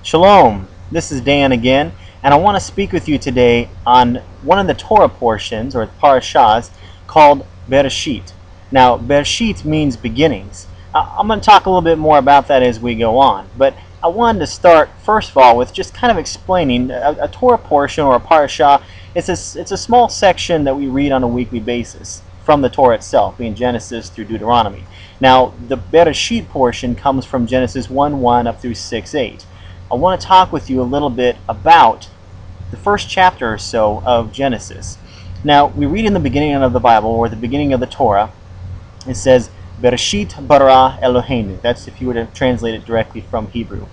Shalom, this is Dan again, and I want to speak with you today on one of the Torah portions, or parashas, called Bereshit. Now, Bereshit means beginnings. I'm going to talk a little bit more about that as we go on, but I wanted to start, first of all, with just kind of explaining a Torah portion, or a parashah. It's a small section that we read on a weekly basis from the Torah itself, being Genesis through Deuteronomy. Now, the Bereshit portion comes from Genesis 1:1 up through 6:8. I want to talk with you a little bit about the first chapter or so of Genesis. Now, we read in the beginning of the Bible, or the beginning of the Torah, it says, Bereshit bara Eloheinu. That's if you were to translate it directly from Hebrew.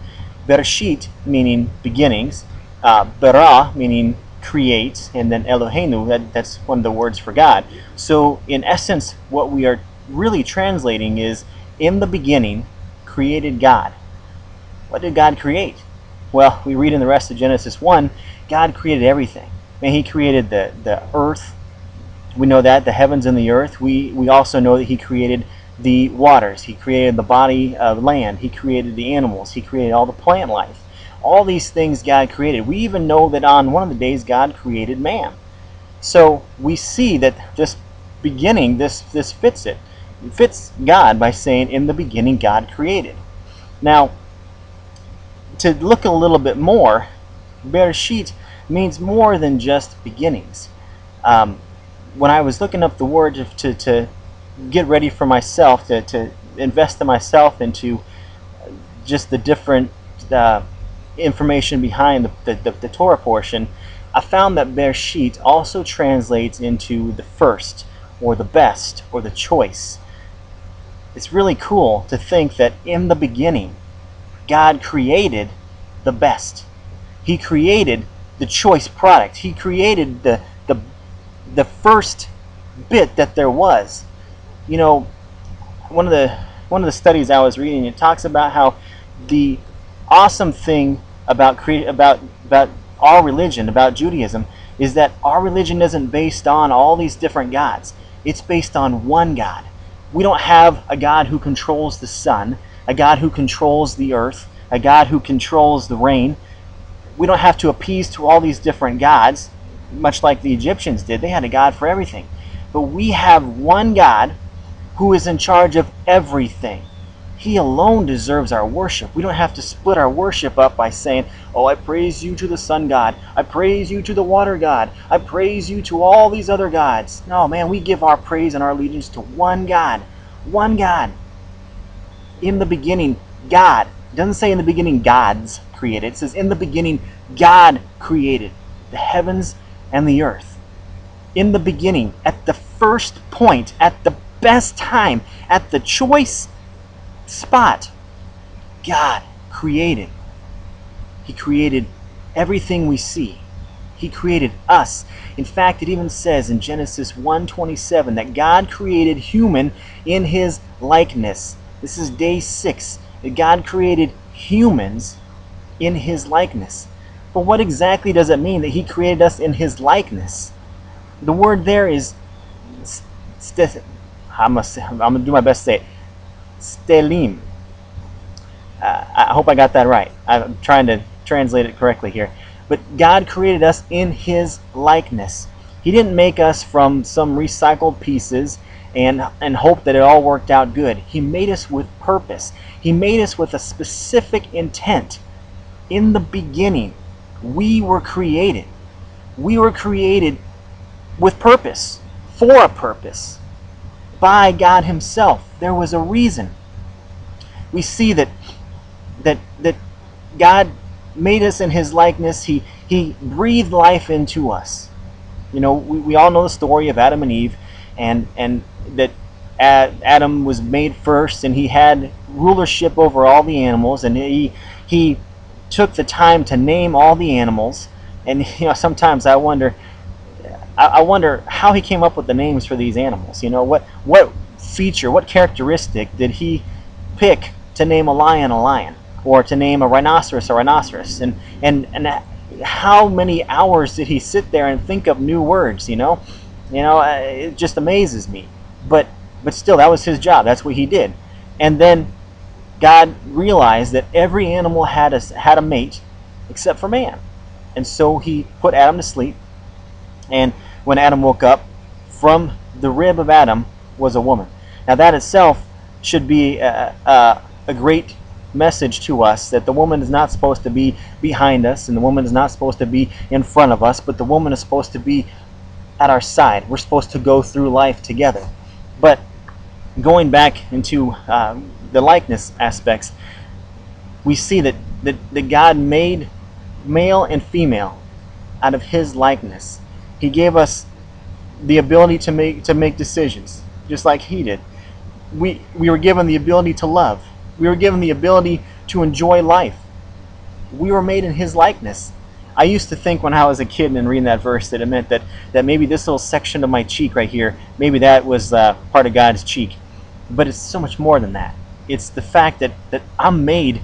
Bereshit meaning beginnings, bara meaning create, and then Eloheinu, that's one of the words for God. So, in essence, what we are really translating is, in the beginning, created God. What did God create? Well, we read in the rest of Genesis 1, God created everything. And He created the earth. We know that, the heavens and the earth. We also know that He created the waters. He created the body of land. He created the animals. He created all the plant life. All these things God created. We even know that on one of the days God created man. So we see that this beginning, this fits it. It fits God by saying, in the beginning God created. Now, to look a little bit more, Bereshit means more than just beginnings. When I was looking up the word to get ready for myself, to invest in myself into just the different information behind the Torah portion, I found that Bereshit also translates into the first, or the best, or the choice. It's really cool to think that in the beginning, God created the best. He created the choice product. He created the first bit that there was. You know, one of the studies I was reading, it talks about how the awesome thing about our religion, about Judaism, is that our religion isn't based on all these different gods. It's based on one God. We don't have a God who controls the sun, a God who controls the earth, a God who controls the rain. We don't have to appease to all these different gods, much like the Egyptians did. They had a God for everything. But we have one God who is in charge of everything. He alone deserves our worship. We don't have to split our worship up by saying, oh, I praise you to the sun god. I praise you to the water god. I praise you to all these other gods. No, man, we give our praise and our allegiance to one God. One God. In the beginning, God. It doesn't say in the beginning gods created. It says in the beginning God created the heavens and the earth. In the beginning, at the first point, at the best time, at the choice spot, God created. He created everything we see. He created us. In fact, it even says in Genesis 1:27 that God created human in His likeness. This is day 6. That God created humans in His likeness. But what exactly does it mean that He created us in His likeness? The word there is, I'm going to do my best to say it, stelim. I hope I got that right. I'm trying to translate it correctly here. But God created us in His likeness. He didn't make us from some recycled pieces and hope that it all worked out good. He made us with purpose. He made us with a specific intent. In the beginning, we were created. We were created with purpose, for a purpose, by God Himself. There was a reason. We see that God made us in His likeness. He breathed life into us. You know, we all know the story of Adam and Eve, and that Adam was made first, and he had rulership over all the animals, and he took the time to name all the animals. And you know, sometimes I wonder how he came up with the names for these animals. You know, what feature, what characteristic did he pick to name a lion, or to name a rhinoceros, and how many hours did he sit there and think up new words? You know, it just amazes me. But still, that was his job. That's what he did. And then God realized that every animal had a mate except for man. And so he put Adam to sleep. And when Adam woke up, from the rib of Adam was a woman. Now that itself should be a great message to us, that the woman is not supposed to be behind us, and the woman is not supposed to be in front of us, but the woman is supposed to be at our side. We're supposed to go through life together. But going back into the likeness aspects, we see that God made male and female out of his likeness. He gave us the ability to make decisions, just like he did. We were given the ability to love. We were given the ability to enjoy life. We were made in his likeness. I used to think when I was a kid and reading that verse that it meant that maybe this little section of my cheek right here, maybe that was part of God's cheek. But it's so much more than that. It's the fact that I'm made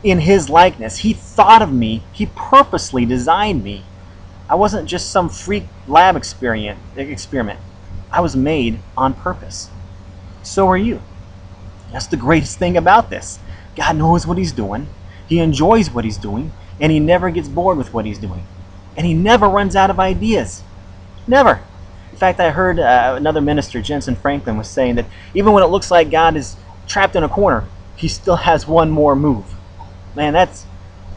in his likeness. He thought of me. He purposely designed me. I wasn't just some freak lab experiment. I was made on purpose. So are you. That's the greatest thing about this. God knows what he's doing. He enjoys what he's doing. And he never gets bored with what he's doing. And he never runs out of ideas. Never. In fact, I heard another minister, Jensen Franklin, was saying that even when it looks like God is trapped in a corner, he still has one more move. Man, that's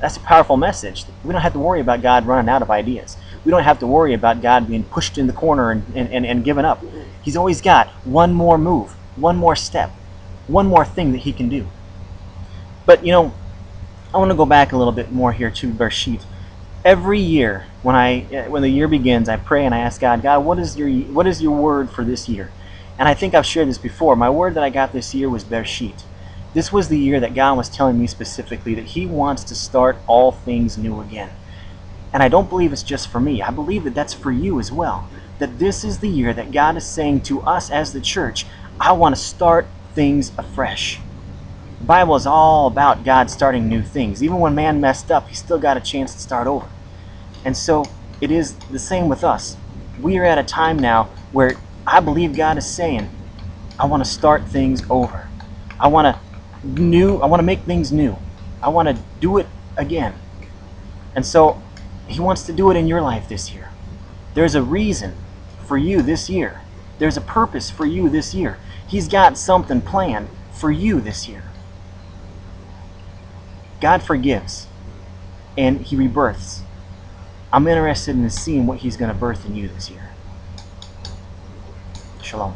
a powerful message. We don't have to worry about God running out of ideas. We don't have to worry about God being pushed in the corner and given up. He's always got one more move, one more step, one more thing that he can do. But I want to go back a little bit more here to Bereshit. Every year, when the year begins, I pray and I ask God, what is your word for this year? And I think I've shared this before. My word that I got this year was Bereshit. This was the year that God was telling me specifically that he wants to start all things new again. And I don't believe it's just for me. I believe that that's for you as well. That this is the year that God is saying to us as the church, I want to start things afresh. The Bible is all about God starting new things. Even when man messed up, he still got a chance to start over. And so it is the same with us. We are at a time now where I believe God is saying, I want to start things over. I want to make things new. I want to do it again. And so he wants to do it in your life this year. There's a reason for you this year. There's a purpose for you this year. He's got something planned for you this year. God forgives and he rebirths. I'm interested in seeing what he's going to birth in you this year. Shalom.